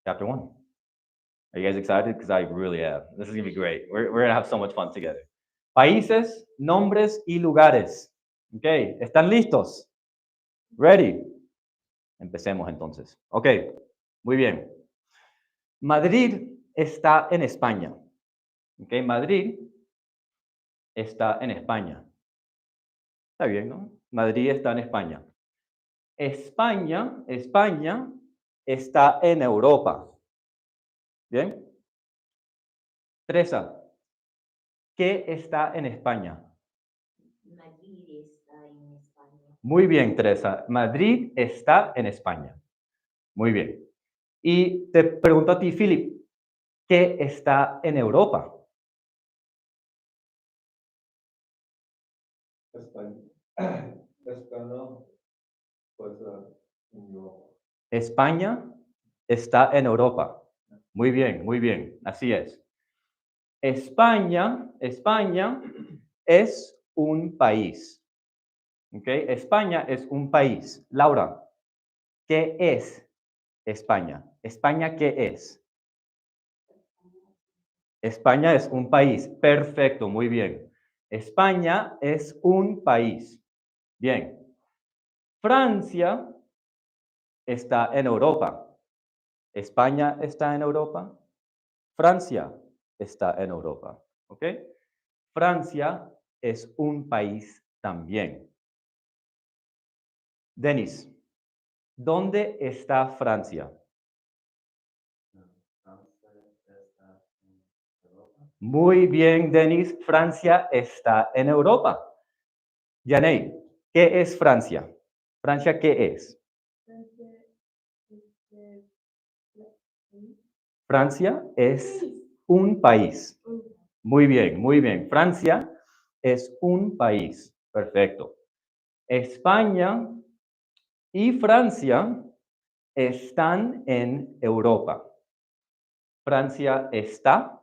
Chapter 1. Are you guys excited? Because I really am. This is going to be great. We're going to have so much fun together. Países, nombres y lugares. Ok, ¿están listos? Ready? Empecemos entonces. Ok, muy bien. Madrid está en España. Ok, Madrid está en España. Está bien, ¿no? Madrid está en España. España está en Europa. ¿Bien? Teresa, ¿qué está en España? Madrid está en España. Muy bien, Teresa. Madrid está en España. Muy bien. Y te pregunto a ti, Philip, ¿qué está en Europa? España. España, pues, en Europa. España está en Europa. Muy bien, así es. España es un país. ¿Ok? España es un país. Laura, ¿qué es España? ¿España qué es? España es un país. Perfecto, muy bien. España es un país. Bien. Francia está en Europa. España está en Europa. Francia está en Europa. ¿Ok? Francia es un país también. Denis, ¿dónde está Francia? Francia está en Europa. Muy bien, Denis. Francia está en Europa. Yanei, ¿qué es Francia? ¿Francia qué es? Francia es un país. Muy bien. Francia es un país. Perfecto. España y Francia están en Europa. Francia está.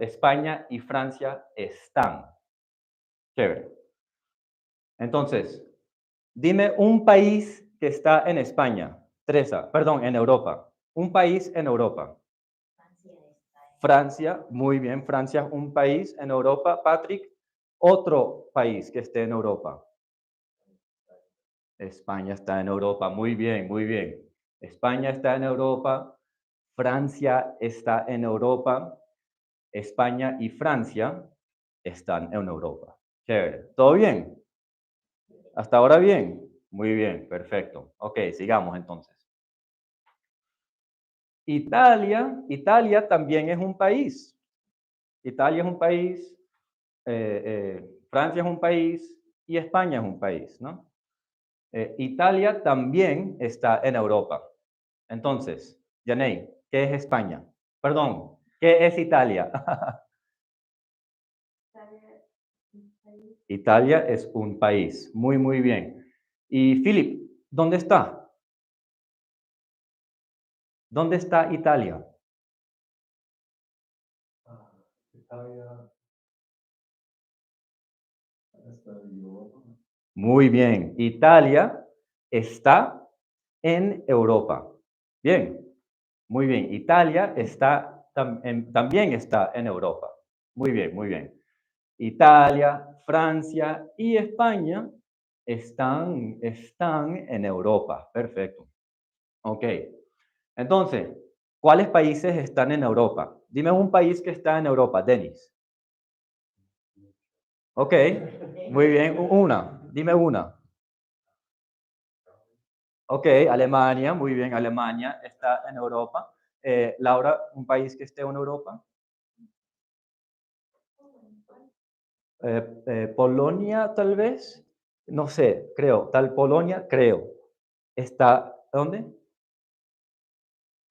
España y Francia están. Chévere. Entonces, dime un país que está en España. Teresa, perdón, en Europa. Un país en Europa. Francia está en Francia, muy bien. Francia es un país en Europa. Patrick, otro país que esté en Europa. España está en Europa. Muy bien. España está en Europa. Francia está en Europa. España y Francia están en Europa. Chévere. ¿Todo bien? ¿Hasta ahora bien? Muy bien, perfecto. Ok, sigamos entonces. Italia también es un país. Italia es un país, Francia es un país y España es un país, ¿no? Italia también está en Europa. Entonces, Yanei, ¿qué es España? Perdón, ¿qué es Italia? Italia es un país. Muy bien. Y Philip, ¿dónde está? ¿Dónde está Italia? Italia está en Europa. Muy bien. Italia está en Europa. Bien. Muy bien. Italia está, también está en Europa. Muy bien. Italia, Francia y España están en Europa. Perfecto. Ok. Entonces, ¿cuáles países están en Europa? Dime un país que está en Europa, Denis. Ok. Muy bien. Dime una. Ok, Alemania, muy bien, Alemania está en Europa. Laura, ¿un país que esté en Europa? Polonia, tal vez. No sé, creo. Polonia, creo. ¿Está dónde?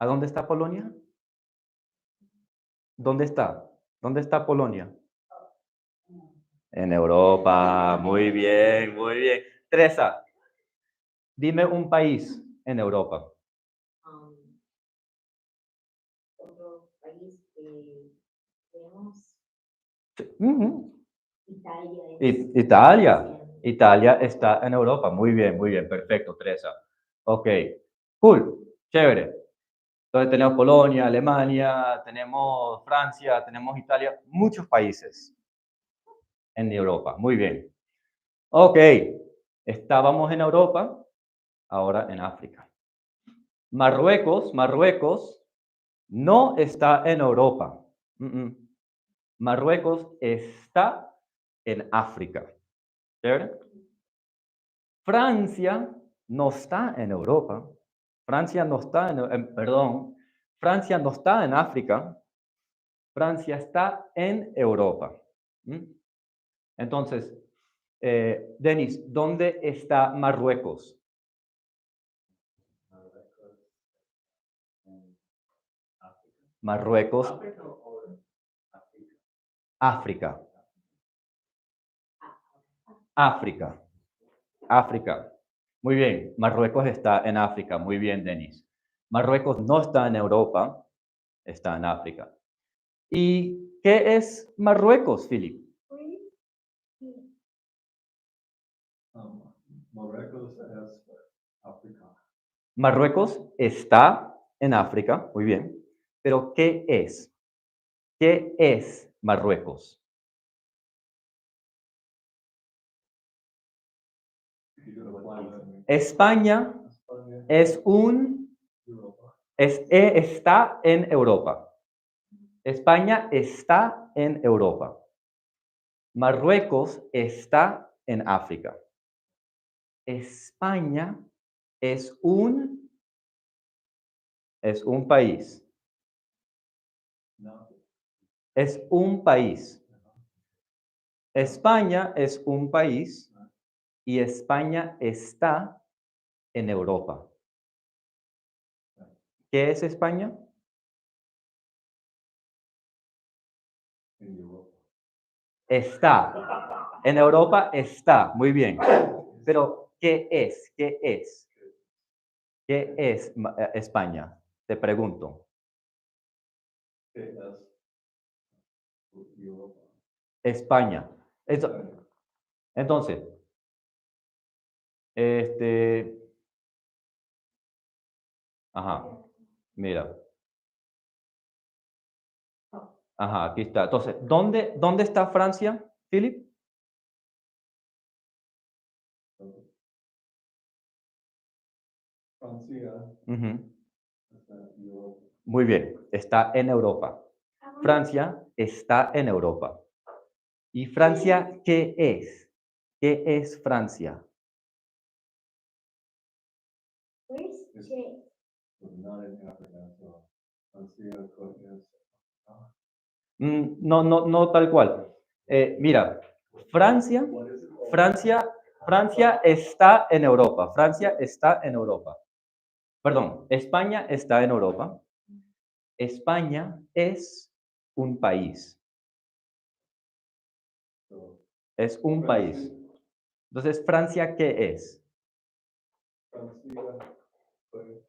¿A dónde está Polonia? ¿Dónde está? ¿Dónde está Polonia? En Europa. Muy bien. Teresa, dime un país en Europa. otro país que tenemos. Ujú. Italia Italia está en Europa. Muy bien, perfecto, Teresa. Ok, cool. Chévere. Entonces tenemos Polonia, Alemania, tenemos Francia, tenemos Italia, muchos países en Europa. Muy bien. Ok, estábamos en Europa, ahora en África. Marruecos no está en Europa. Marruecos está en África. ¿Chévere? Francia no está en Europa. Francia no está Francia no está en África. Francia está en Europa. Entonces, Denis, ¿dónde está Marruecos? Marruecos, África. África. África. Muy bien, Marruecos está en África. Muy bien, Denis. Marruecos no está en Europa, está en África. ¿Y qué es Marruecos, Philip? Marruecos es África. Marruecos está en África, muy bien. Pero ¿qué es? ¿Qué es Marruecos? España es está en Europa. España está en Europa. Marruecos está en África. España es un país. No. Es un país. España es un país y España está en Europa. ¿Qué es España? En Europa. Está. En Europa está. Muy bien. Pero, ¿qué es? ¿Qué es? ¿Qué es España? Te pregunto. ¿Qué es Europa? España. Entonces, ajá, mira. Ajá, aquí está. Entonces, ¿dónde está Francia, Philip? Francia Ujú. está en Europa. Muy bien, está en Europa. Francia está en Europa. ¿Y Francia qué es? ¿Qué es Francia? Pues, But not in Africa, so Francia es No tal cual. Mira, Francia, Francia está en Europa. Francia está en Europa. Perdón, España está en Europa. España es un país. so Es un país. Entonces, ¿Francia qué es? Francia fue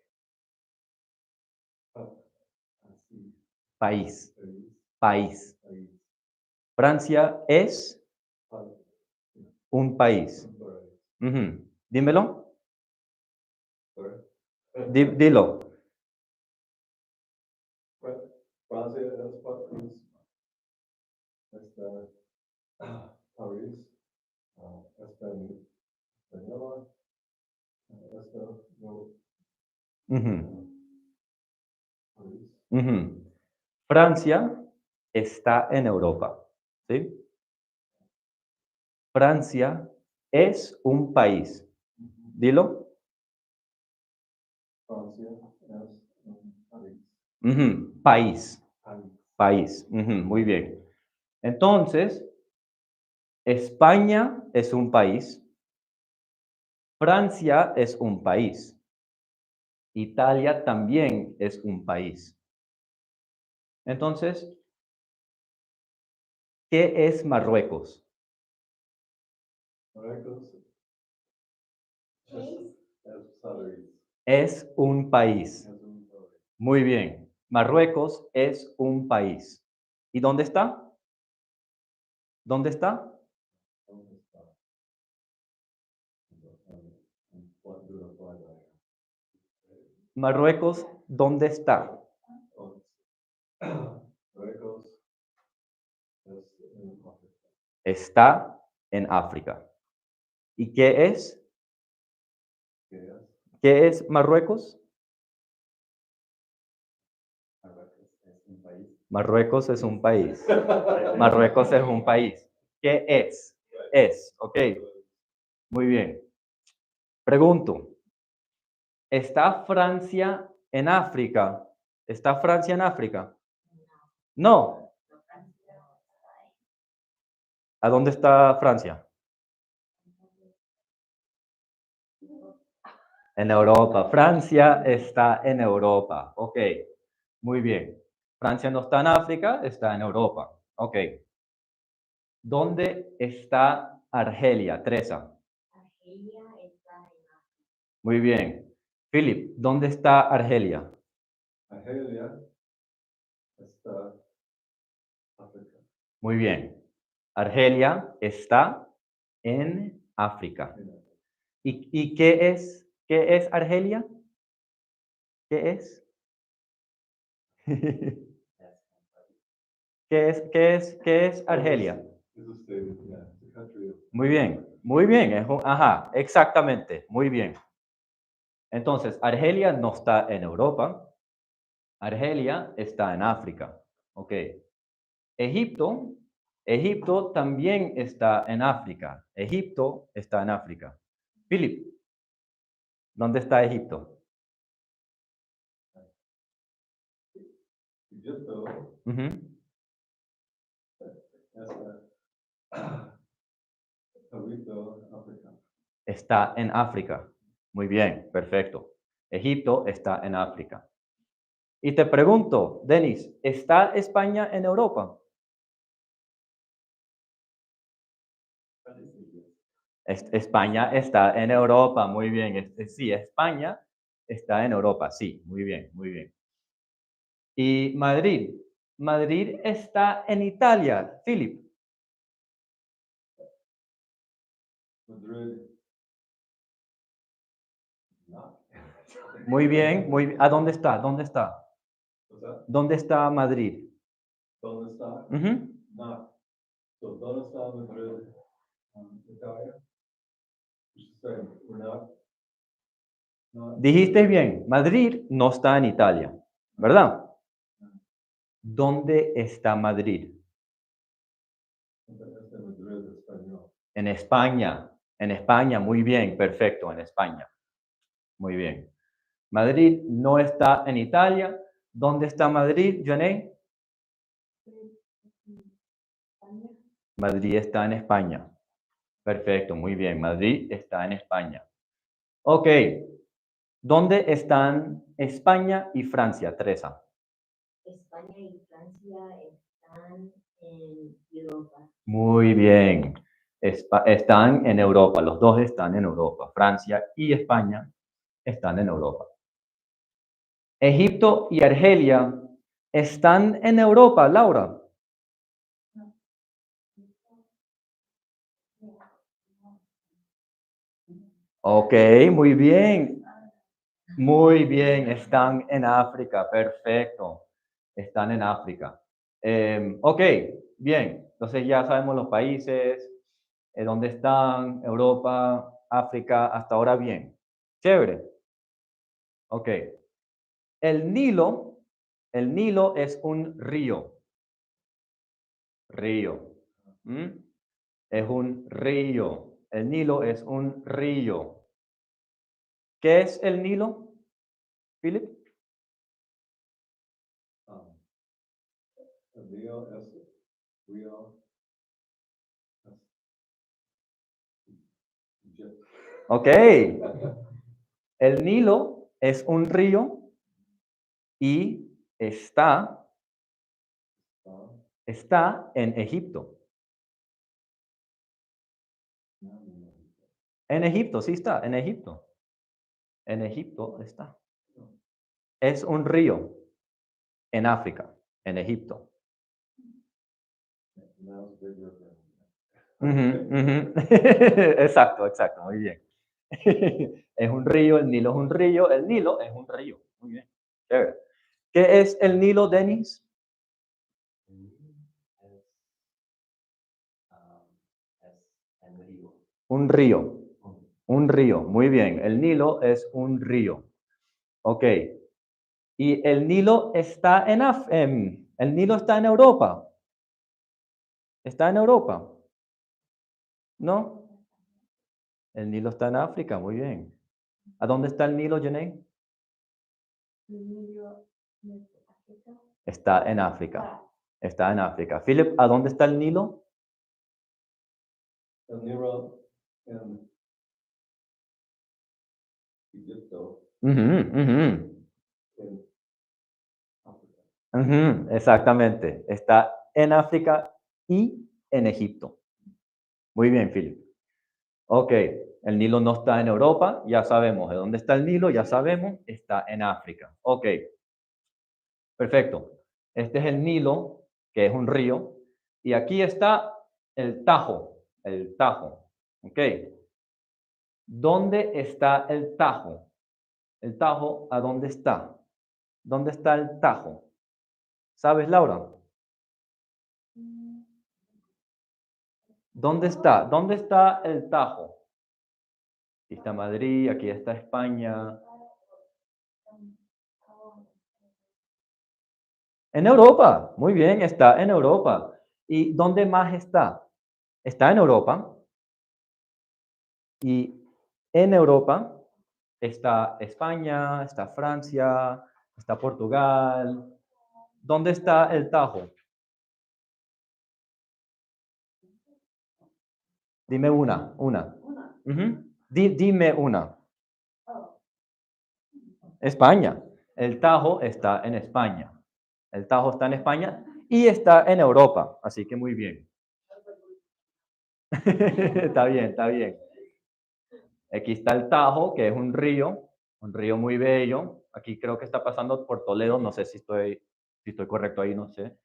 así, País. país, País. Francia es país, un país. Ujú. Dímelo. Dilo. Francia es país, está París, española, está no, Ujú. París. Ujú. Francia está en Europa. ¿Sí? Francia es un país. Dilo. Francia es un país. Ujú. País. País. País. Ujú. Muy bien. Entonces, España es un país. Francia es un país. Italia también es un país. Entonces, ¿qué es Marruecos? Marruecos es país. Es un país. Es un país. Muy bien. Marruecos es un país. ¿Y dónde está? ¿Dónde está? ¿Dónde está? What do the flag like? Marruecos, ¿dónde está? Und Marruecos ist in Afrika. Está en África. ¿Y qué es? ¿Qué es? ¿Qué es Marruecos? Marruecos es un país. Marruecos es un país. Marruecos es un país. ¿Qué es? Es, ok. Muy bien. Pregunto, ¿está Francia en África? ¿Está Francia en África? No. No, Francia no está ahí. ¿A dónde está Francia? En Europa. Francia está en Europa. Ok. Muy bien. Francia no está en África, está en Europa. Ok. ¿Dónde está Argelia, Teresa? Argelia está en África. Muy bien. Philip, ¿dónde está Argelia? Argelia está África. Muy bien. Argelia está en África. ¿Y qué es Argelia? ¿Qué es? ¿Qué es Argelia? Es a state, yeah, it's a country. Muy bien, muy bien. Ajá, exactamente, muy bien. Entonces, Argelia no está en Europa. Argelia está en África. Ok. Egipto también está en África. Egipto está en África. Philip, ¿dónde está Egipto? Egipto Ujú. está Egipto, África. Está en África. Muy bien, perfecto. Egipto está en África. Y te pregunto, Denis, ¿está España en Europa? España está en Europa, muy bien. Sí, España está en Europa, sí, muy bien, muy bien. Y Madrid, Madrid está en Italia, Philip. Madrid. No. Muy bien, muy bien. ¿A dónde está? ¿Dónde está? What's that? ¿Dónde está Madrid? ¿Dónde está? Ujú. No. So, ¿dónde está Madrid? Italia? Just saying, we're not. Dijiste bien, Madrid no está en Italia, ¿verdad? ¿Dónde está Madrid? Este Madrid español. En España, muy bien, perfecto, en España. Muy bien. Madrid no está en Italia. ¿Dónde está Madrid, Janey? España. Madrid está en España. Perfecto, muy bien. Madrid está en España. Ok. ¿Dónde están España y Francia, Teresa? España y Francia están en Europa. Muy bien. Están en Europa. Los dos están en Europa. Francia y España están en Europa. Egipto y Argelia están en Europa, Laura. Ok, muy bien. Muy bien, están en África, perfecto. Están en África. Ok, bien. Entonces ya sabemos los países, dónde están, Europa, África, hasta ahora bien. Chévere. Ok. El Nilo es un río. Río. ¿Mm? Es un río. El Nilo es un río. ¿Qué es el Nilo, Philip? Río es Río. Ok. El Nilo es un río y está en Egipto. En Egipto, sí está, en Egipto. En Egipto está. Es un río en África, en Egipto. Ujú, ujú. Exacto, exacto, muy bien. Es un río, el Nilo es un río, el Nilo es un río. Muy bien. Chévere. ¿Qué es el Nilo, Denis? Un río. Un río. Muy bien. El Nilo es un río. Ok. ¿Y el Nilo está el Nilo está en Europa? ¿Está en Europa? ¿No? El Nilo está en África. Muy bien. ¿A dónde está el Nilo, Janae? Está en África. Está en África. Philip, ¿a dónde está el Nilo? El Nilo en Egipto, Ujú, ujú. en África. Ujú, exactamente. Está en África y en Egipto. Muy bien, Philip. Ok, el Nilo no está en Europa, ya sabemos de dónde está el Nilo, ya sabemos, está en África. Ok, perfecto. Este es el Nilo, que es un río, y aquí está el Tajo, el Tajo. Ok, ¿dónde está el Tajo? ¿El Tajo a dónde está? ¿Dónde está el Tajo? ¿Sabes, Laura? ¿Dónde está? ¿Dónde está el Tajo? Aquí está Madrid, aquí está España. En Europa, muy bien, está en Europa. ¿Y dónde más está? Está en Europa. Y en Europa está España, está Francia, está Portugal. ¿Dónde está el Tajo? Dime una. Ujú. Dime una. España. El Tajo está en España. El Tajo está en España y está en Europa. Así que muy bien. Está bien, está bien. Aquí está el Tajo, que es un río muy bello. Aquí creo que está pasando por Toledo, no sé si estoy correcto ahí, no sé.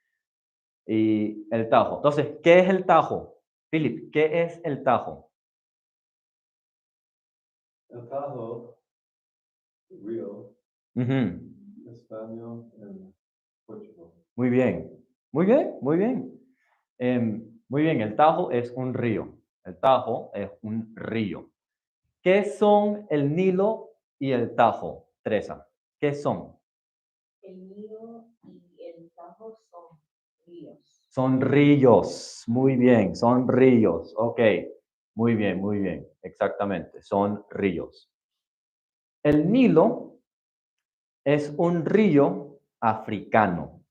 Y el Tajo. Entonces, ¿qué es el Tajo? Philip, ¿qué es el Tajo? El Tajo, Río, Ujú. España, en Portugal. Muy bien, muy bien, muy bien. Muy bien, el Tajo es un río. El Tajo es un río. ¿Qué son el Nilo y el Tajo, Teresa? ¿Qué son? El Nilo y el Tajo son ríos. Son ríos, muy bien, son ríos, ok, muy bien, exactamente, son ríos. El Nilo es un río africano,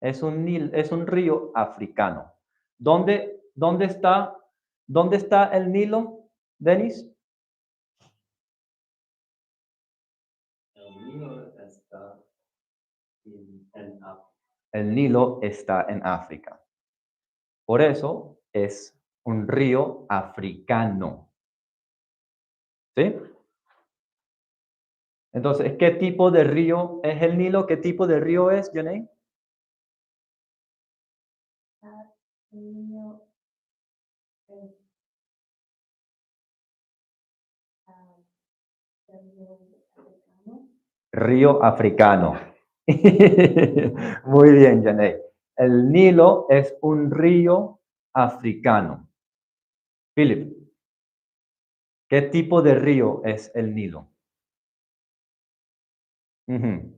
es un río africano. ¿Dónde está el Nilo, Denis? El Nilo está en África. El Nilo está en África. Por eso es un río africano. ¿Sí? Entonces, ¿qué tipo de río es el Nilo? ¿Qué tipo de río es, Janey? El Nilo es el río africano. Río africano. Muy bien, Janey. El Nilo es un río africano. Philip, ¿qué tipo de río es el Nilo? Ujú.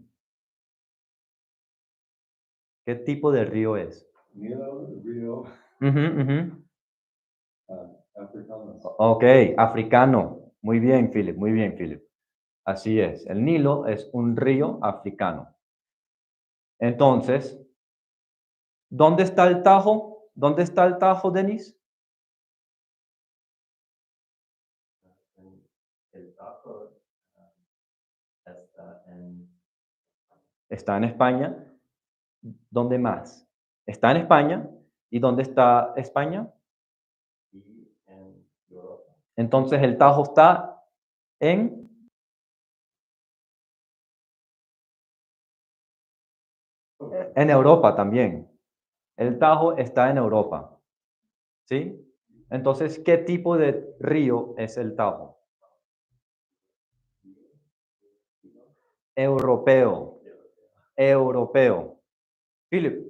¿Qué tipo de río es? Nilo, Río, Ujú, ujú. africano. Ok, africano. Muy bien, Philip, muy bien, Philip. Así es. El Nilo es un río africano. Entonces, ¿dónde está el Tajo? ¿Dónde está el Tajo, Denis? El Tajo está en Está en España. ¿Dónde más? Está en España. ¿Y dónde está España? y en Europa. Entonces el Tajo está en Europa también. El Tajo está en Europa. ¿Sí? Entonces, ¿qué tipo de río es el Tajo? Europeo. Europeo. Philip,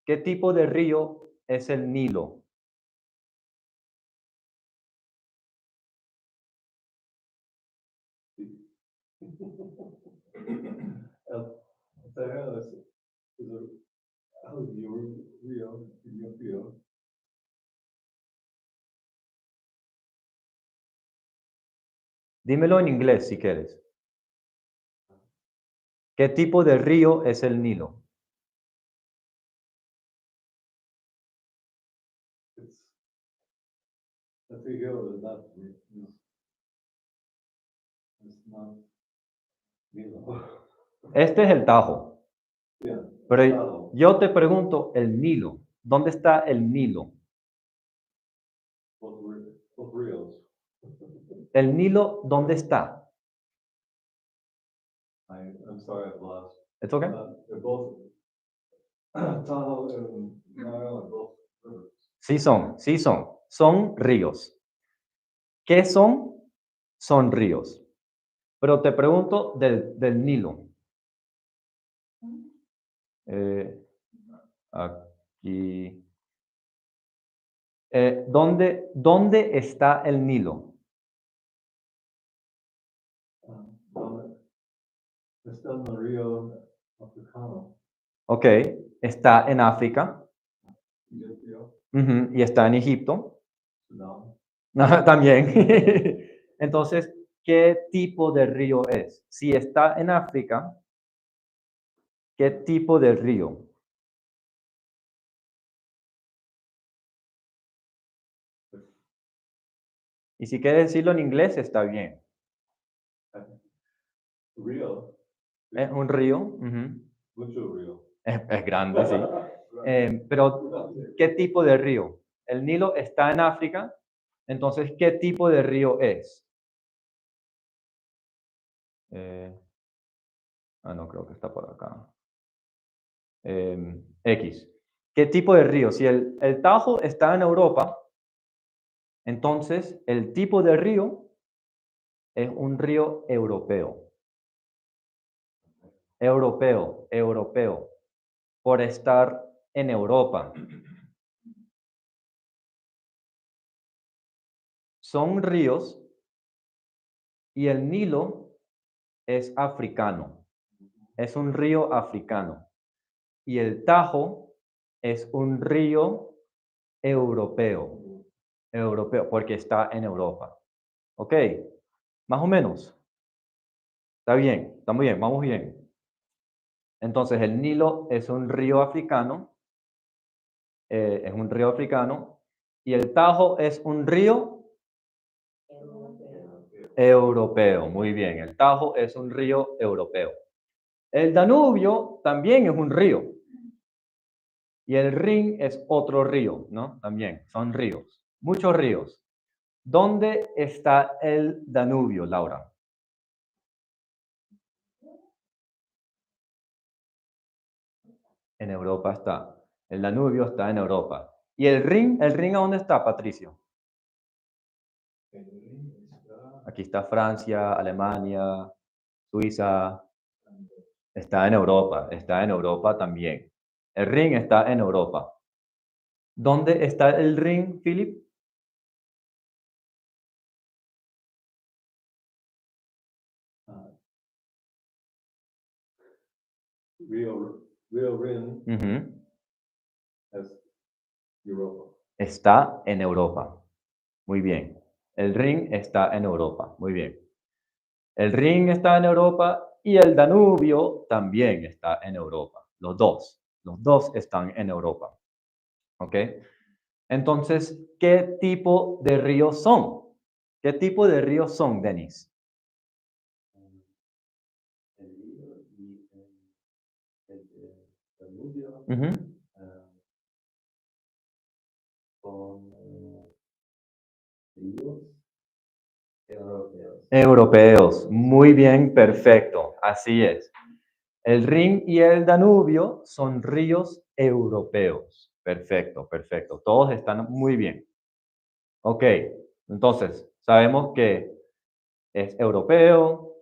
¿qué tipo de río es el Nilo? Sahara is Rio. Dímelo en inglés si quieres. ¿Qué tipo de río es el Nilo? It's Rio is not, it's not Nilo. Este es el Tajo. Yeah. Pero Tajo. yo te pregunto, el Nilo. ¿Dónde está el Nilo? Both Rios. ¿El Nilo dónde está? I'm sorry, I've lost. ¿Es okay? They're both Tahoe and Nile are both rivers. Sí son, sí son. Son ríos. ¿Qué son? Son ríos. Pero te pregunto del Nilo. Aquí. ¿Dónde está el Nilo? Está en el río africano. Ok, está en África. Egipcio, Ujú, y está en Egipto. Sudán. También. Entonces, ¿qué tipo de río es? Si está en África, ¿qué tipo de río? Y si quieres decirlo en inglés, está bien. Río. Es un río. Ujú. Mucho río. Es grande, sí. Pero, ¿qué tipo de río? El Nilo está en África, entonces, ¿qué tipo de río es? No creo que está por acá. X. ¿Qué tipo de río? Si el Tajo está en Europa, entonces el tipo de río es un río europeo. Europeo, por estar en Europa. Son ríos y el Nilo es africano. Es un río africano. Y el Tajo es un río europeo. Europeo, porque está en Europa. ¿Ok? Más o menos. Está bien, está muy bien, vamos bien. Entonces, el Nilo es un río africano. Y el Tajo es un río europeo. Muy bien, el Tajo es un río europeo. El Danubio también es un río. Y el Rin es otro río, ¿no? También, son ríos. Muchos ríos. ¿Dónde está el Danubio, Laura? En Europa está. El Danubio está en Europa. ¿Y el Rin a dónde está, Patricio? Aquí está Francia, Alemania, Suiza. Está en Europa también. El Rin está en Europa. ¿Dónde está el Rin, Philip? Rio Rin Ujú. es Europa. Está en Europa. Muy bien. El Rin está en Europa. Muy bien. El Rin está en Europa y el Danubio también está en Europa. Los dos están en Europa. ¿Ok? Entonces, ¿qué tipo de ríos son? ¿Qué tipo de ríos son, Denis? El río y el Danubio Ujú. son ríos europeos. Europeos. Muy bien, perfecto. Así es. El Rin y el Danubio son ríos europeos. Perfecto, perfecto. Todos están muy bien. Ok, entonces sabemos que es europeo,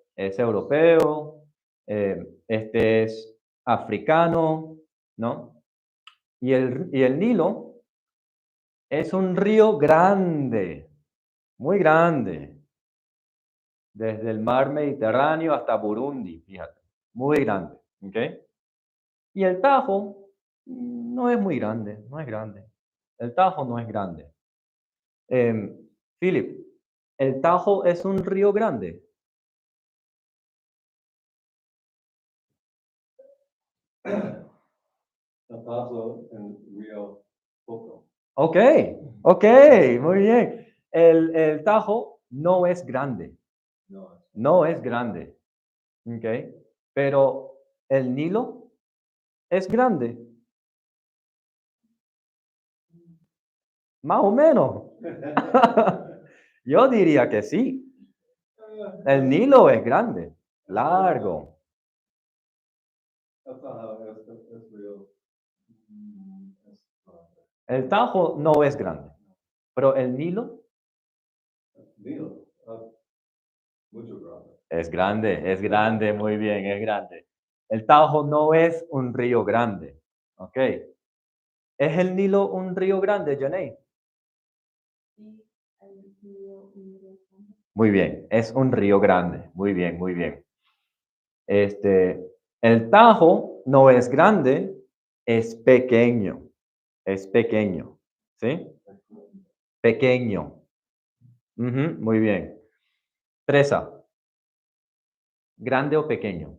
este es africano, ¿no? Y el Nilo es un río grande, muy grande, desde el mar Mediterráneo hasta Burundi, fíjate, muy grande, ¿ok? Y el Tajo no es muy grande, no es grande. El Tajo no es grande. Philip, ¿el Tajo es un río grande? El Tajo en Río Poco. Ok, ok, muy bien. El Tajo no es grande, No, no es grande, ¿ok? Pero el Nilo es grande, más o menos. Yo diría que sí. El Nilo es grande, largo. El Tajo es Río. Es grande. El Tajo no es grande, pero el Nilo Nilo, mucho grande. es grande, muy bien, es grande. El Tajo no es un río grande, ¿ok? ¿Es el Nilo un río grande, Janey? Sí, el río Inglaterra. Muy bien, es un río grande, muy bien, muy bien. El Tajo no es grande, es pequeño, ¿sí? Pequeño. Ujú, muy bien. Teresa, ¿grande o pequeño?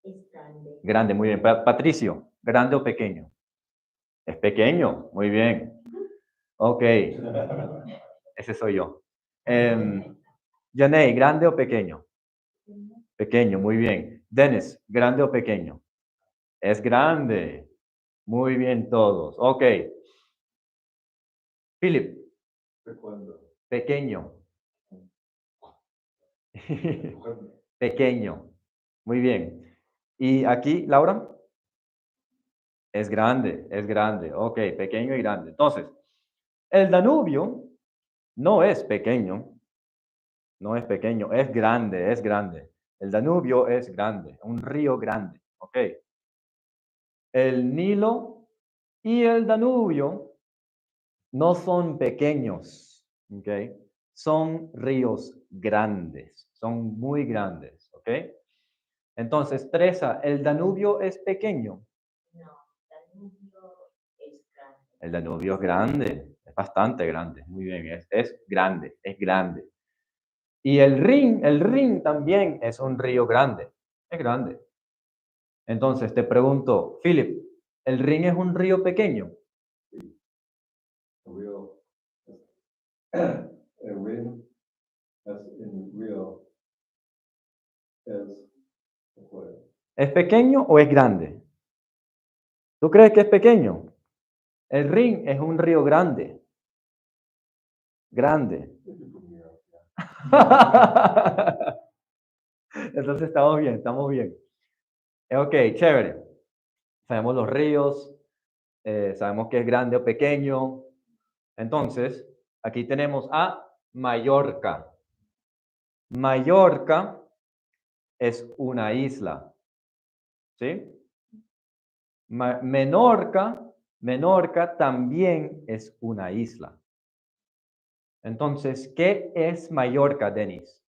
Es grande. Grande, muy bien. Patricio, ¿grande o pequeño? Es pequeño, muy bien. Ok, ese soy yo. Janey, ¿grande o pequeño? Pequeño, muy bien. Dennis, ¿grande o pequeño? Es grande. Muy bien todos. Ok. Philip, Recuerdo. pequeño. Recuerdo. Pequeño. Muy bien. ¿Y aquí, Laura? Es grande, es grande. Ok, pequeño y grande. Entonces, el Danubio no es pequeño, no es pequeño, es grande, es grande. El Danubio es grande, un río grande. Ok. El Nilo y el Danubio no son pequeños, ¿ok? Son ríos grandes, son muy grandes, ¿ok? Entonces, Teresa, ¿el Danubio es pequeño? No, Danubio es grande. El Danubio es grande, es bastante grande, muy bien, es grande, es grande. Y el Rin también es un río grande, es grande. Entonces, te pregunto, Philip, ¿el Rin es un río pequeño? Río. El Rin es en Río. Es. ¿Es pequeño o es grande? ¿Tú crees que es pequeño? El Rin es un río grande. Grande. Entonces estamos bien, estamos bien. Ok, chévere. Sabemos los ríos, sabemos que es grande o pequeño. Entonces, aquí tenemos a Mallorca. Mallorca es una isla. ¿Sí? Menorca también es una isla. Entonces, ¿qué es Mallorca, Denis?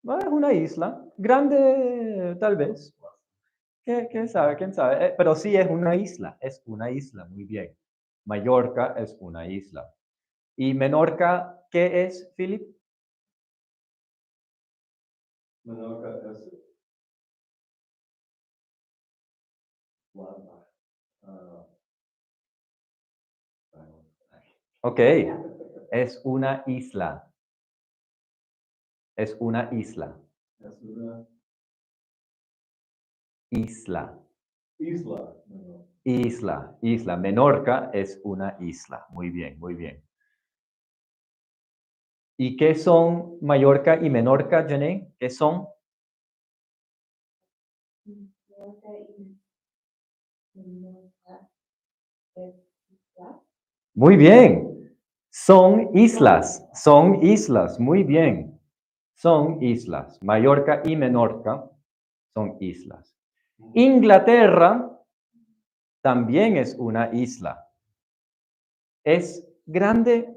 No, es una isla, grande tal vez. ¿Quién sabe? ¿Quién sabe? Pero sí es una isla, muy bien. Mallorca es una isla. ¿Y Menorca qué es, Philip? Menorca es. Plata. Ok, es una isla. Es una isla. Es una Isla. isla. No. Isla. Menorca es una isla. Muy bien, muy bien. ¿Y qué son Mallorca y Menorca, Janine? ¿Qué son? Mallorca y Menorca es isla. Muy bien. Son islas. Muy bien. Son islas. Mallorca y Menorca son islas. Inglaterra también es una isla. ¿Es grande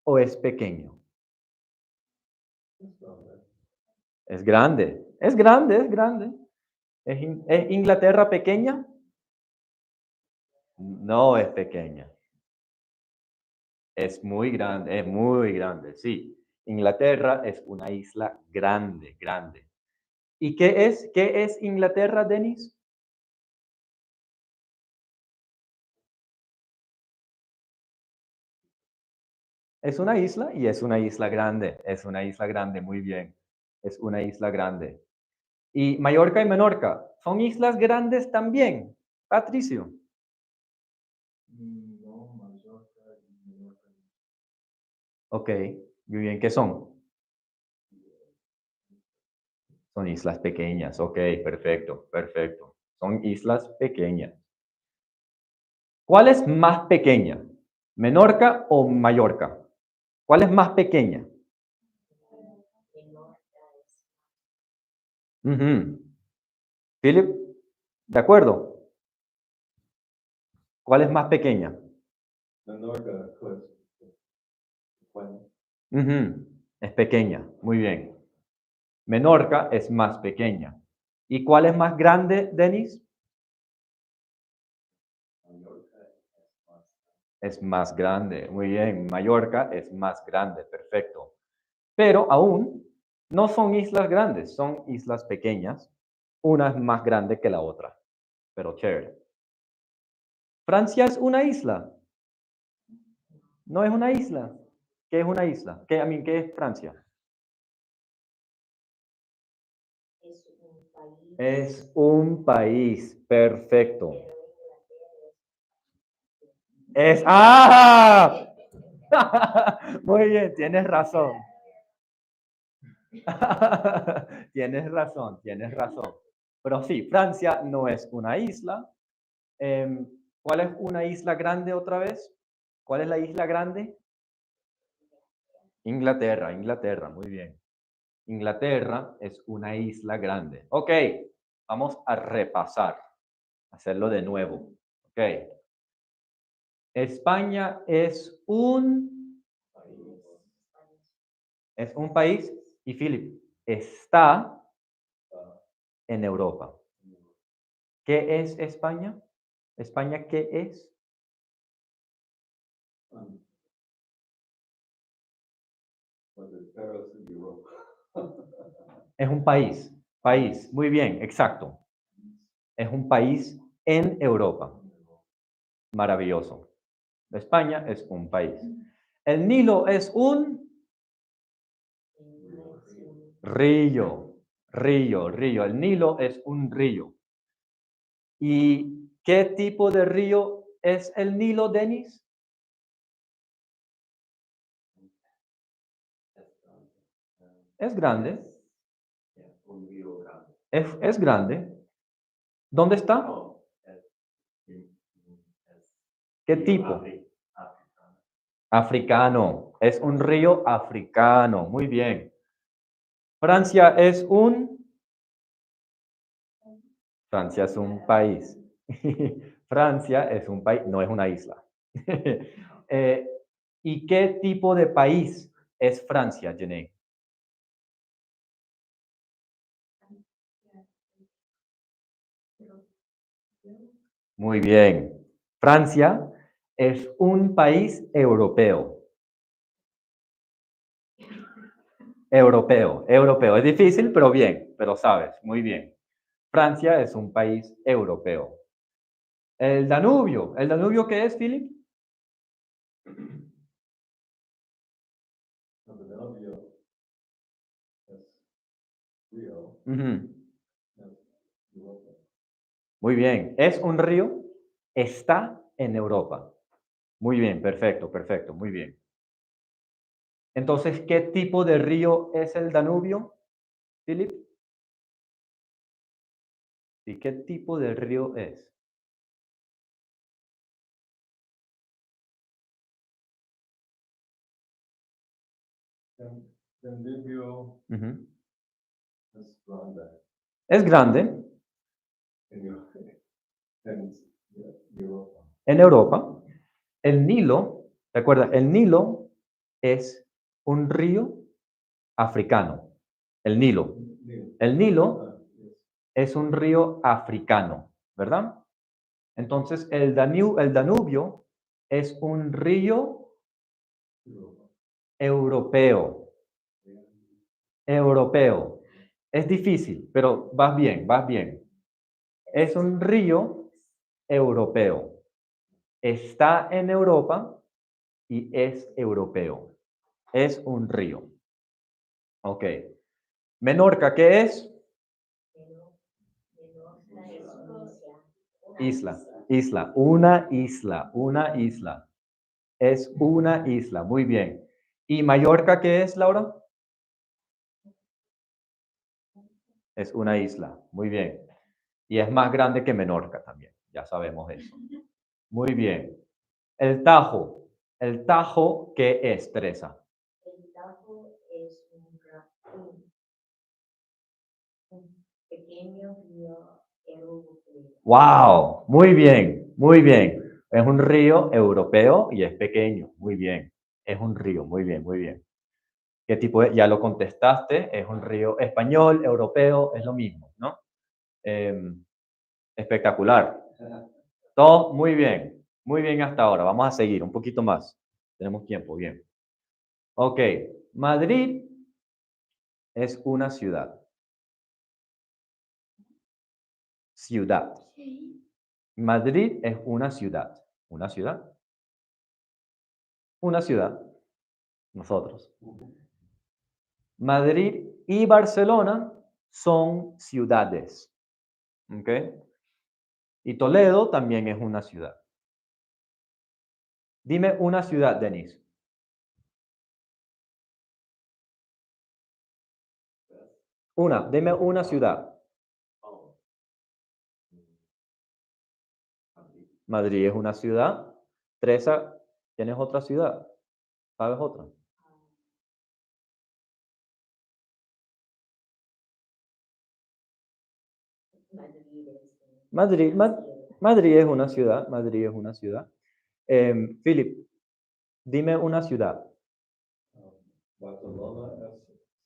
o es pequeño? Es grande. Es grande, es grande. ¿Es Inglaterra pequeña? No es pequeña. Es muy grande, sí. Inglaterra es una isla grande, grande. ¿Y qué es Inglaterra, Denis? Es una isla y es una isla grande. Es una isla grande, muy bien. Es una isla grande. Y Mallorca y Menorca, ¿son islas grandes también, Patricio? No, Mallorca y Menorca. Ok, muy bien. ¿Qué son? Son islas pequeñas. Ok, perfecto, perfecto. Son islas pequeñas. ¿Cuál es más pequeña? ¿Menorca o Mallorca? ¿Cuál es más pequeña? Menorca es Ujú. Philip, ¿de acuerdo? ¿Cuál es más pequeña? Menorca, pues. Bueno, Ujú. Es pequeña, muy bien. Menorca es más pequeña. ¿Y cuál es más grande, Denis? Mallorca es más. Es más grande, muy bien. Mallorca es más grande, perfecto. Pero aún no son islas grandes, son islas pequeñas. Una es más grande que la otra, pero chévere. Francia es una isla. No es una isla. ¿Qué es una isla? ¿Qué es Francia? un país. Es un país. Perfecto. Pero Inglaterra Es. ¡Ah! Muy bien, tienes razón. Tienes razón, tienes razón. Pero sí, Francia no es una isla. ¿Cuál es una isla grande otra vez? ¿Cuál es la isla grande? Inglaterra, Inglaterra, muy bien. Inglaterra es una isla grande. Ok, vamos a repasar, hacerlo de nuevo. Ok. España es un país y Philip está en Europa. ¿Qué es España? ¿España qué es? But the Paris in Europe. Es un país. País, muy bien, exacto. Es un país en Europa. Maravilloso. España es un país. El Nilo es un río. Río. El Nilo es un río. ¿Y qué tipo de río es el Nilo, Denis? Es grande. Un río grande. Es grande. ¿Dónde está? No, ¿Qué tipo? Africano. Es un río africano. Muy bien. Francia es Francia es un país. Francia es un país, no es una isla. ¿Y qué tipo de país es Francia, Jenny? Muy bien. Francia es un país europeo. Europeo. Es difícil, pero bien, pero sabes, muy bien. Francia es un país europeo. ¿El Danubio qué es, Philip? No, the Danubio es río. Ujú. Es Europa. Muy bien. ¿Es un río? Está en Europa. Muy bien, perfecto, perfecto, muy bien. Entonces, ¿qué tipo de río es el Danubio, Philip? ¿Y qué tipo de río es? Danubio Ujú. es grande. Es grande En Europa. en Europa. El Nilo, recuerda, el Nilo es un río africano. El Nilo. El Nilo Ah, yes. es un río africano, ¿verdad? Entonces, el Danubio es un río Europa. europeo. Europeo. Es difícil, pero vas bien, vas bien. Es un río europeo. Está en Europa y es europeo. Es un río. Ok. Menorca, ¿qué es? Isla. Isla. Una isla. Una isla. Es una isla. Muy bien. ¿Y Mallorca qué es, Laura? Es una isla. Muy bien. Y es más grande que Menorca también. Ya sabemos eso. Muy bien. El Tajo. ¿El Tajo qué es, Teresa? El Tajo es un pequeño río europeo. ¡Wow! Muy bien, muy bien. Es un río europeo y es pequeño. Muy bien. Es un río. Muy bien, muy bien. ¿Qué tipo de? Ya lo contestaste. Es un río español, europeo, es lo mismo, ¿no? Espectacular. Todo muy bien. Muy bien hasta ahora. Vamos a seguir un poquito más. Tenemos tiempo, bien. Ok. Madrid es una ciudad. Ciudad. Madrid es una ciudad. ¿Una ciudad? Una ciudad. Nosotros. Madrid y Barcelona son ciudades. ¿Ok? Y Toledo también es una ciudad. Dime una ciudad, Denis. Dime una ciudad. Oh. Madrid es una ciudad. Teresa, ¿tienes otra ciudad? ¿Sabes otra? Madrid, Madrid es una ciudad. Madrid es una ciudad. Philip, dime una ciudad. Barcelona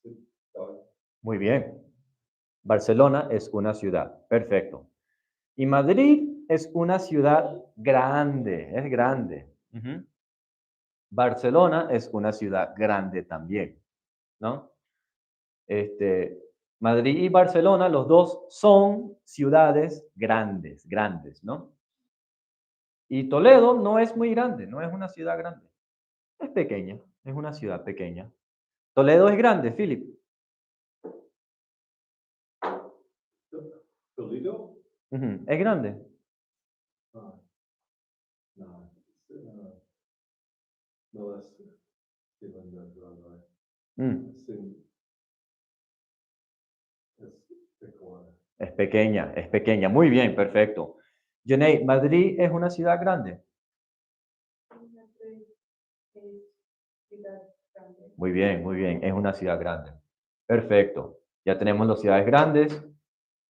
es ciudad. Muy bien. Barcelona es una ciudad. Perfecto. Y Madrid es una ciudad grande. Es grande. Ujú. Barcelona es una ciudad grande también, ¿no? Madrid y Barcelona, los dos son ciudades grandes, grandes, ¿no? Y Toledo no es muy grande, no es una ciudad grande. Es pequeña, es una ciudad pequeña. Toledo es grande, Philip. Toledo? Ujú, es grande. Ah, no, no es grande. Mm, Sí, es pequeña. es pequeña, es pequeña. Muy bien, perfecto. Jonay, ¿Madrid es una ciudad grande? Muy bien, es una ciudad grande. Perfecto. Ya tenemos las ciudades grandes.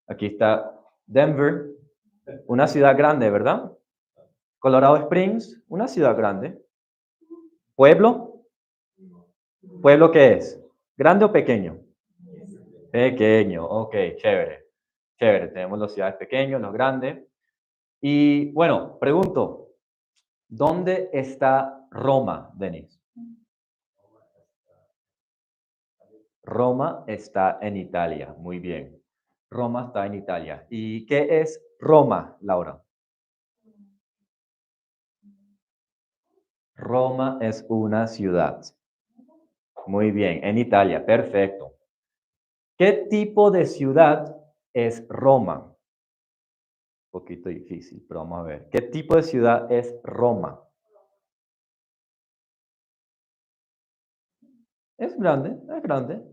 Aquí está Denver, una ciudad grande, ¿verdad? Colorado Springs, una ciudad grande. Pueblo, ¿pueblo qué es? ¿Grande o pequeño? Pequeño, ok, chévere. Chévere, tenemos las ciudades pequeñas, los grandes. Y bueno, pregunto, ¿dónde está Roma, Denis? Roma está en Italia, muy bien. Roma está en Italia. ¿Y qué es Roma, Laura? Roma es una ciudad. Muy bien, en Italia, perfecto. ¿Qué tipo de ciudad es Roma? Un poquito difícil, pero vamos a ver. ¿Qué tipo de ciudad es Roma? Es grande, es grande.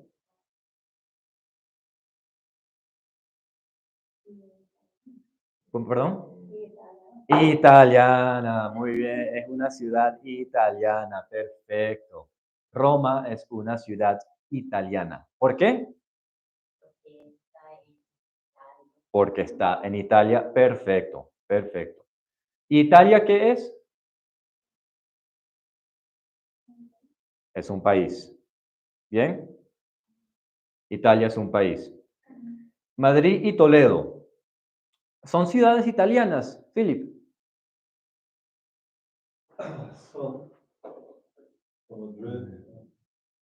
¿Perdón? Italia. Italiana, muy bien, es una ciudad italiana, perfecto. Roma es una ciudad italiana. ¿Por qué? Porque está en Italia. Porque está en Italia, perfecto, perfecto. ¿Italia qué es? Es un país. ¿Bien? Italia es un país. Madrid y Toledo. ¿Son ciudades italianas, Philip? Son Madrid,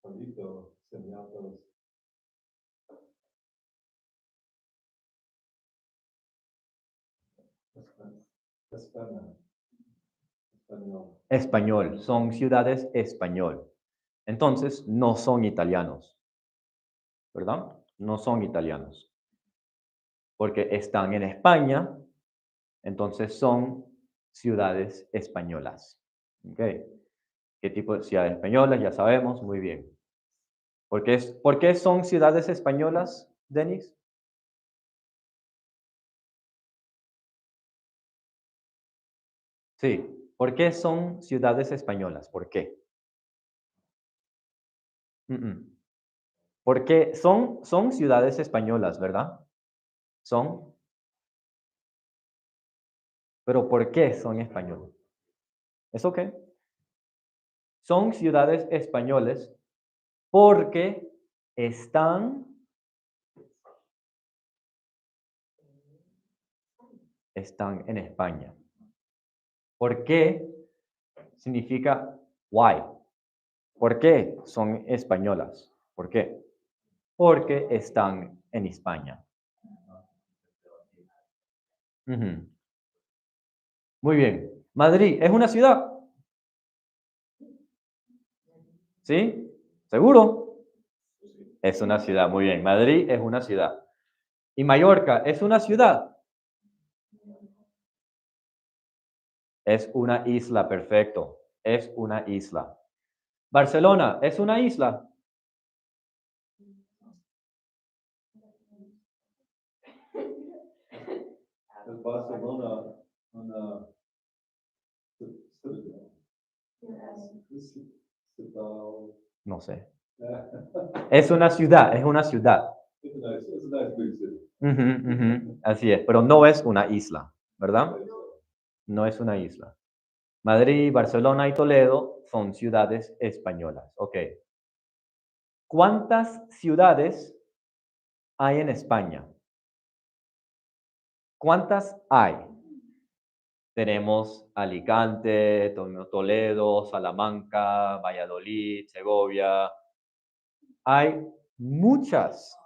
Palito, Semiatos. España. Español. Español, son ciudades español. Entonces, no son italianos, ¿verdad? No son italianos. Porque están en España, entonces son ciudades españolas. ¿Ok? ¿Qué tipo de ciudades españolas? Ya sabemos, muy bien. ¿Por qué son ciudades españolas, Denis? Sí, ¿por qué son ciudades españolas? ¿Por qué? Porque son ciudades españolas, ¿verdad? Son, pero ¿por qué son españolas? ¿Es ok? Son ciudades españoles porque están en España. ¿Por qué? Significa why. ¿Por qué son españolas? ¿Por qué? Porque están en España. Ujú. Muy bien. Madrid, ¿es una ciudad? ¿Sí? ¿Seguro? Es una ciudad, muy bien. Madrid es una ciudad. ¿Y Mallorca es una ciudad? Es una isla, perfecto. Es una isla. Barcelona es una isla. Es Barcelona, una ciudad. Ciudad. No sé. Es una ciudad, es una ciudad. It's a nice big city. Ujú, ujú. Así es, pero no es una isla, ¿verdad? No es una isla. Madrid, Barcelona y Toledo son ciudades españolas. Ok. ¿Cuántas ciudades hay en España? ¿Cuántas hay? Tenemos Alicante, Toledo, Salamanca, Valladolid, Segovia. Hay muchas.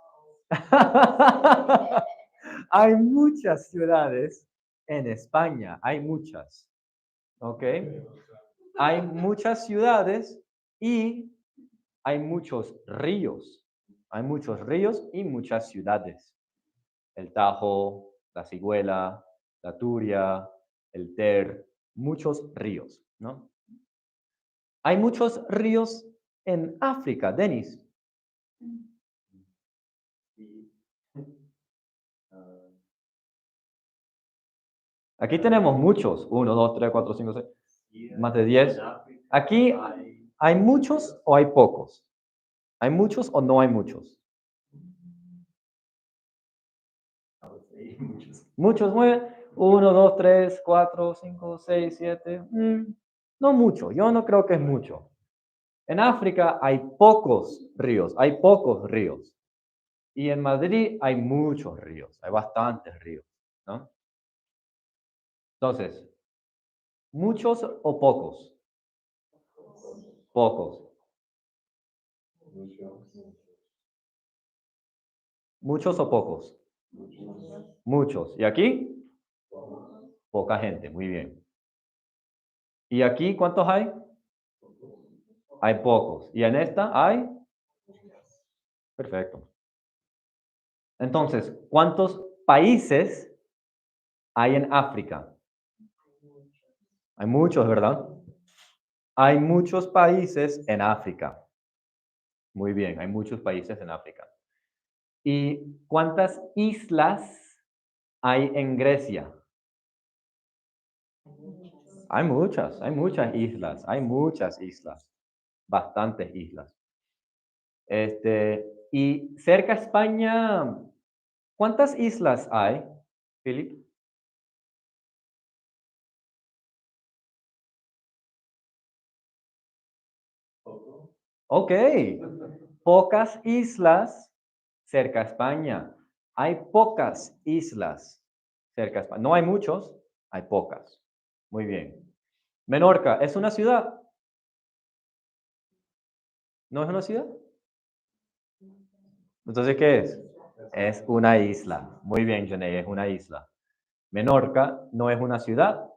Hay muchas ciudades en España. Hay muchas. ¿Ok? Hay muchas ciudades y hay muchos ríos. Hay muchos ríos y muchas ciudades. El Tajo, la Sigüela, la Turia, el Ter, muchos ríos, ¿no? Hay muchos ríos en África, Denis. Aquí tenemos muchos. 1, 2, 3, 4, 5, 6. Más de 10. Aquí hay muchos o hay pocos. ¿Hay muchos o no hay muchos? Muchos, muy bien. 1, 2, 3, 4, 5, 6, 7. No mucho, yo no creo que es mucho. En África hay pocos ríos, hay pocos ríos. Y en Madrid hay muchos ríos, hay bastantes ríos, ¿no? Entonces, ¿muchos o pocos? Pocos. ¿Muchos o pocos? Muchos. ¿Y aquí? Poca gente, muy bien. ¿Y aquí cuántos hay? Hay pocos. ¿Y en esta hay? Perfecto. Entonces, ¿cuántos países hay en África? Hay muchos, ¿verdad? Hay muchos países en África. Muy bien, hay muchos países en África. ¿Y cuántas islas hay en Grecia? Hay muchas islas, bastantes islas. Y cerca a España, ¿cuántas islas hay, Philip? Poco. Ok, pocas islas cerca a España. Hay pocas islas cerca a España. No hay muchos, hay pocas. Muy bien. Menorca, ¿es una ciudad? ¿No es una ciudad? Entonces, ¿qué es? Es una isla. Muy bien, Jenny, es una isla. Menorca no es una ciudad,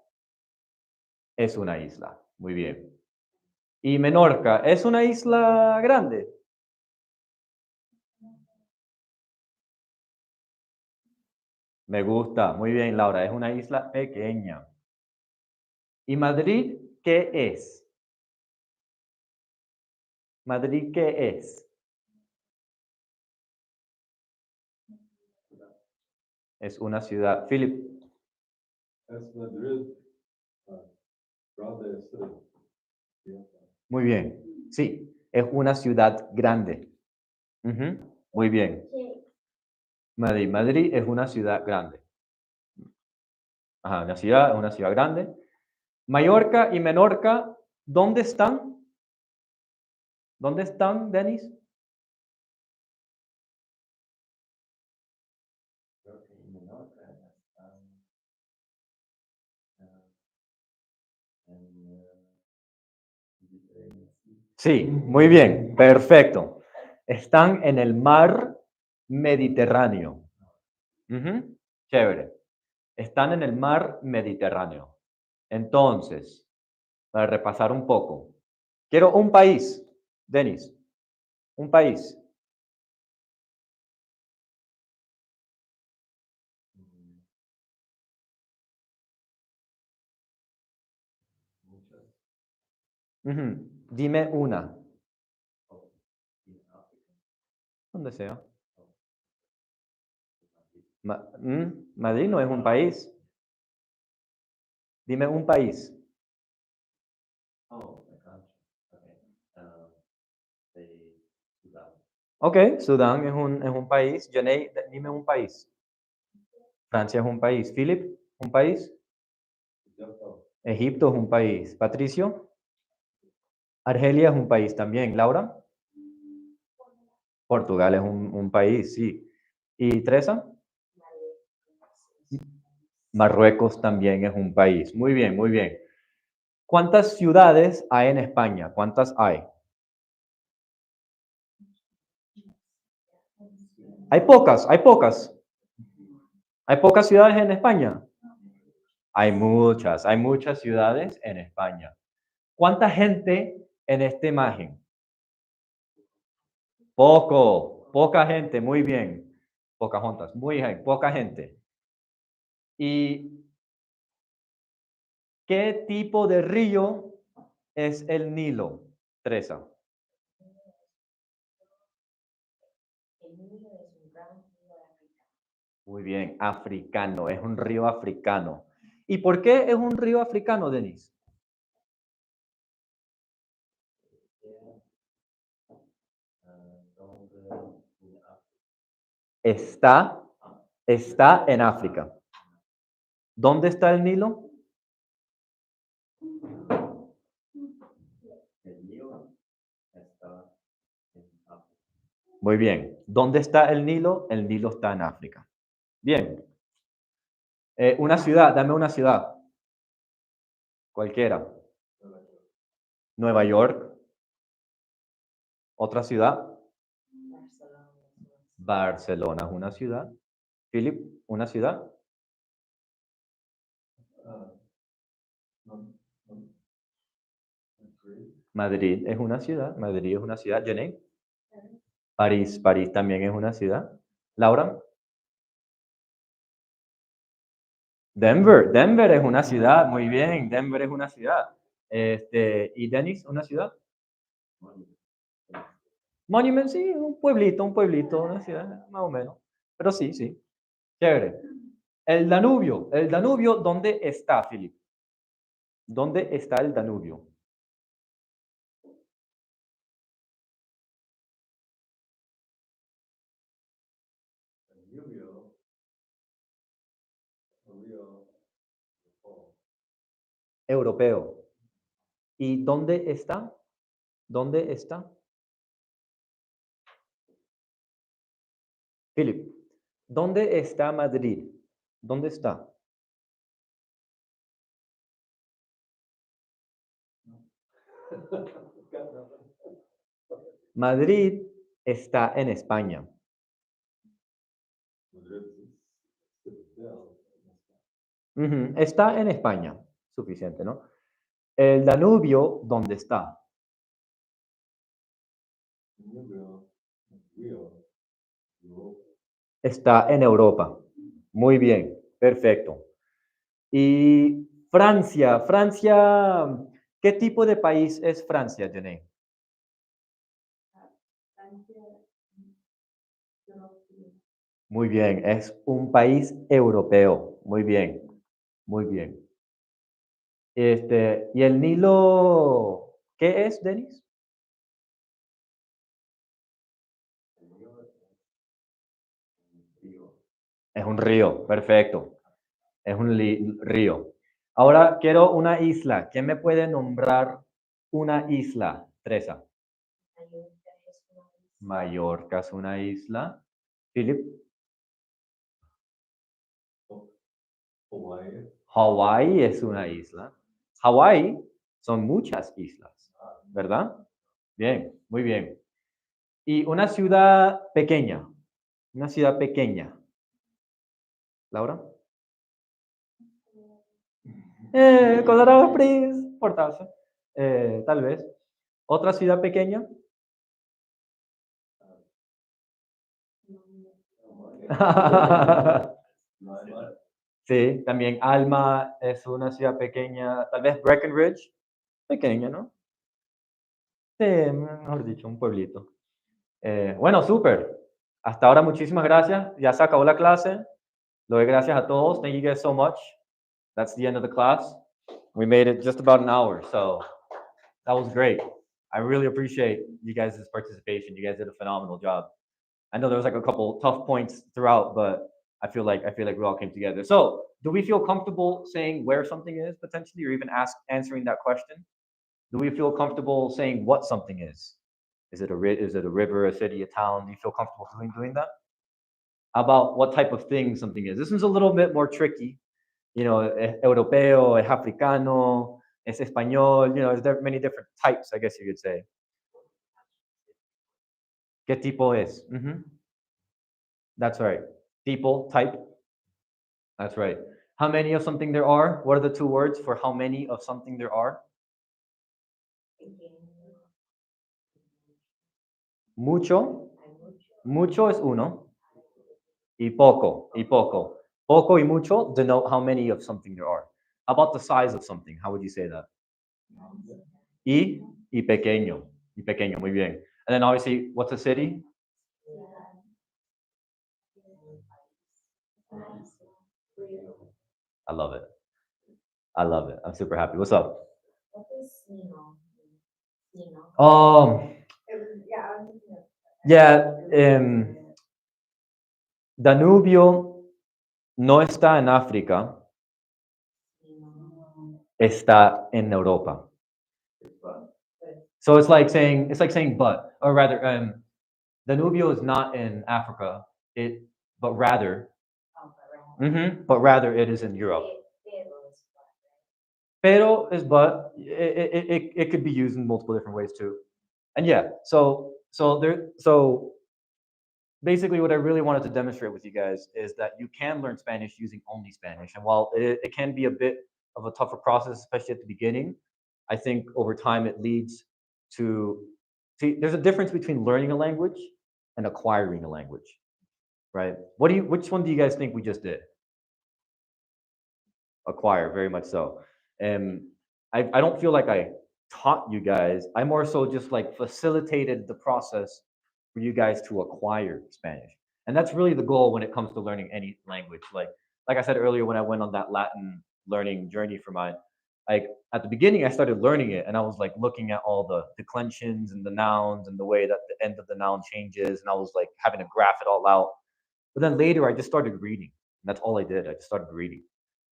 es una isla. Muy bien. ¿Y Menorca es una isla grande? Me gusta. Muy bien, Laura, es una isla pequeña. ¿Y Madrid qué es? ¿Madrid qué es? Es una ciudad. Philip, Es Madrid. Grande city. Yeah. muy bien. Sí, es una ciudad grande. Ujú, muy bien. Madrid es una ciudad grande. Ajá, una ciudad grande. Mallorca y Menorca, ¿dónde están? ¿Dónde están, Denis? Creo que en Menorca están, Sí, muy bien, perfecto. Están en el mar Mediterráneo. Ujú, chévere. Están en el mar Mediterráneo. Entonces, para repasar un poco, quiero un país, Denis, un país. muchas. Ujú, dime una, donde sea. Madrid no es un país. Dime un país. Oh, my gosh. Okay. Sudan. Ok, Sudán es un país. Janey, dime un país. Francia es un país. Philip, un país. Egipto. Egipto es un país. Patricio, Argelia es un país también. Laura, Portugal es un país, sí. ¿Y Teresa? Marruecos también es un país. Muy bien, muy bien. ¿Cuántas ciudades hay en España? ¿Cuántas hay? Hay pocas, hay pocas. Hay pocas ciudades en España. Hay muchas ciudades en España. ¿Cuánta gente en esta imagen? Poca gente, muy bien. Pocas juntas, muy bien, poca gente. ¿Y qué tipo de río es el Nilo, Teresa? El Nilo es un gran río de África. Muy bien, africano, es un río africano. ¿Y por qué es un río africano, Denis? Está, está en África. ¿Dónde está el Nilo? El Nilo está en África. Muy bien. ¿Dónde está el Nilo? El Nilo está en África. Bien. Una ciudad, dame una ciudad. Cualquiera. Nueva York. Otra ciudad. Barcelona. Barcelona es una ciudad. Philip, una ciudad. No, no. Madrid. Madrid es una ciudad. Madrid es una ciudad. Jenny. París. París también es una ciudad. Laura. Denver. Denver es una ciudad. Muy bien. Denver es una ciudad. ¿Y Denis, una ciudad? Monument, sí, un pueblito, una ciudad, más o menos. Pero sí, sí. Chévere. El Danubio, ¿dónde está, Philip? ¿Dónde está el Danubio? Danubio, Rio, oh, Europeo. ¿Y dónde está? ¿Dónde está? Philip, ¿dónde está Madrid? ¿Dónde está? Madrid está en España. Madrid is still. Ujú, está en España. Suficiente, ¿no? El Danubio, ¿dónde está? Danubio, Rio, Europa. Está en Europa. Muy bien, perfecto. Y Francia, Francia, ¿qué tipo de país es Francia, Janae? Francia, Europeo. Muy bien, es un país europeo. Muy bien, muy bien. ¿Y el Nilo, qué es, Denis? Rio. Es un río, perfecto. Es un río. Ahora quiero una isla. ¿Quién me puede nombrar una isla, Teresa? Mallorca es una isla. Mallorca es una isla. Philip, Hawaii. Hawái es una isla. Hawái son muchas islas, ¿verdad? Bien, muy bien. Y una ciudad pequeña. Una ciudad pequeña. Laura. Colorado Springs, Portazo. Tal vez. Otra ciudad pequeña. Sí, también Alma es una ciudad pequeña. Tal vez Breckenridge. Pequeña, ¿no? Sí, mejor dicho, un pueblito. Bueno, súper. Hasta ahora muchísimas gracias. Ya se acabó la clase. Le doy gracias a todos. Thank you guys so much. That's the end of the class. We made it just about an hour, so that was great. I really appreciate you guys' participation. You guys did a phenomenal job. I know there was like a couple tough points throughout, but I feel like we all came together. So, do we feel comfortable saying where something is potentially, or even answering that question? Do we feel comfortable saying what something is? Is it a river, a city, a town? Do you feel comfortable doing that? How about what type of thing something is? This one's a little bit more tricky. Europeo, es africano, es español. There's many different types, I guess you could say. ¿Qué tipo es? That's right. Tipo, type. That's right. How many of something there are? What are the two words for how many of something there are? Pequeño. Mucho. Hay mucho. Mucho es uno. Y poco. Y poco. Poco y mucho denote how many of something there are. How about the size of something? How would you say that? Y pequeño. Y pequeño. Muy bien. And then obviously, what's a city? I love it. I love it. I'm super happy. What's up? What is Sino? Sino. Yeah, Danubio no está en África, Sino. está en Europa. So it's like saying but, or rather, Danubio is not in Africa, but rather, Oh, but but rather it is in Europe. Pero es Pero is but, it could be used in multiple different ways too. And yeah, so basically what I really wanted to demonstrate with you guys is that you can learn Spanish using only Spanish. And while it can be a bit of a tougher process, especially at the beginning, I think over time it leads to see there's a difference between learning a language and acquiring a language, right? Which one do you guys think we just did? Acquire, very much so. And I don't feel like I taught you guys. I more so just like facilitated the process for you guys to acquire Spanish. And that's really the goal when it comes to learning any language. Like I said earlier when I went on that Latin learning journey for mine, like at the beginning I started learning it and I was like looking at all the declensions and the nouns and the way that the end of the noun changes, and I was like having to graph it all out. But then later I just started reading. And that's all I did. I just started reading.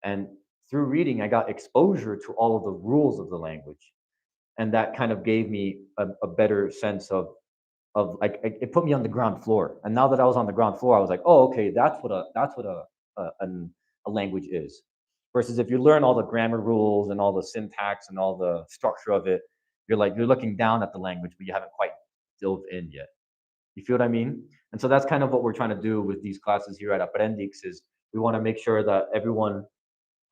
And through reading I got exposure to all of the rules of the language. And that kind of gave me a better sense of like it put me on the ground floor. And now that I was on the ground floor, I was like, oh, okay, that's what a language is. Versus if you learn all the grammar rules and all the syntax and all the structure of it, you're looking down at the language, but you haven't quite dove in yet. You feel what I mean? And so that's kind of what we're trying to do with these classes here at Aprendix is we want to make sure that everyone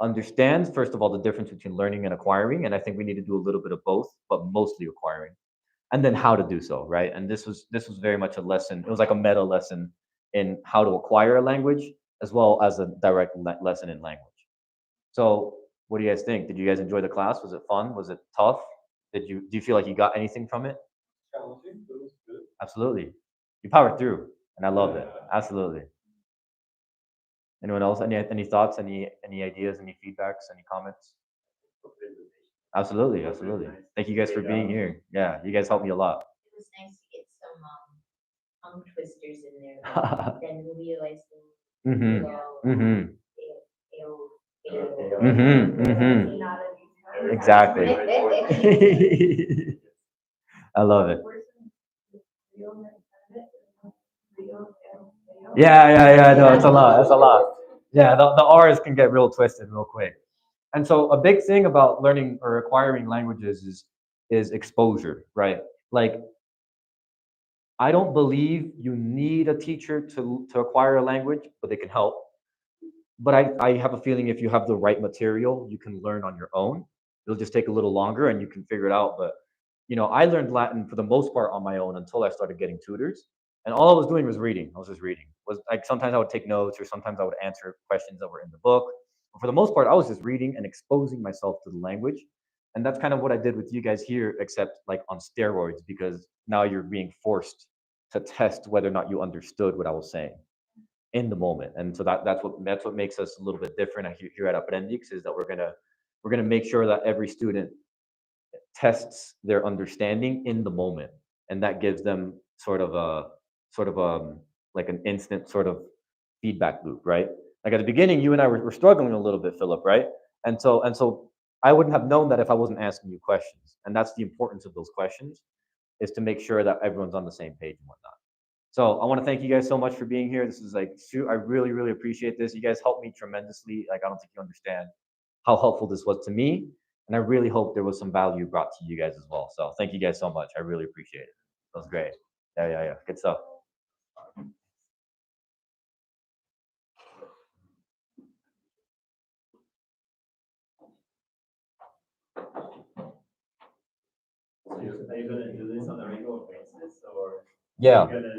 understands, first of all, the difference between learning and acquiring. And I think we need to do a little bit of both, but mostly acquiring. And then how to do so, right? And this was very much a lesson. It was like a meta lesson in how to acquire a language as well as a direct lesson in language. So what do you guys think? Did you guys enjoy the class? Was it fun? Was it tough? Do you feel like you got anything from it? Challenging, but it was good. Absolutely. You powered through, and I loved it. Absolutely. Anyone else? Any thoughts? Any ideas? Any feedbacks? Any comments? Absolutely, absolutely. Thank you guys for being here. Yeah, you guys helped me a lot. It was nice to get some tongue twisters in there. Like, then realizing, Mm-hmm. well, Mm-hmm. ew, Mm-hmm. Mm-hmm. not a- Exactly. I love it. Yeah. No, it's a lot. It's a lot. Yeah, the R's can get real twisted real quick. And so a big thing about learning or acquiring languages is exposure, right? Like I don't believe you need a teacher to acquire a language, but they can help. But I have a feeling if you have the right material, you can learn on your own. It'll just take a little longer and you can figure it out. But I learned Latin for the most part on my own until I started getting tutors. And all I was doing was reading. I was just reading. Was like sometimes I would take notes or sometimes I would answer questions that were in the book. But for the most part, I was just reading and exposing myself to the language. And that's kind of what I did with you guys here, except like on steroids, because now you're being forced to test whether or not you understood what I was saying in the moment. And so that's what makes us a little bit different here at Aprendix is that we're gonna make sure that every student tests their understanding in the moment, and that gives them sort of like an instant sort of feedback loop, right? Like at the beginning, you and I were struggling a little bit, Philip, right? And so I wouldn't have known that if I wasn't asking you questions, and that's the importance of those questions is to make sure that everyone's on the same page and whatnot. So I want to thank you guys so much for being here. This is like, I really, really appreciate this. You guys helped me tremendously. Like, I don't think you understand how helpful this was to me. And I really hope there was some value brought to you guys as well. So thank you guys so much. I really appreciate it. That was great. Yeah. Good stuff. Are you gonna do this on a regular basis or? Yeah. Are you gonna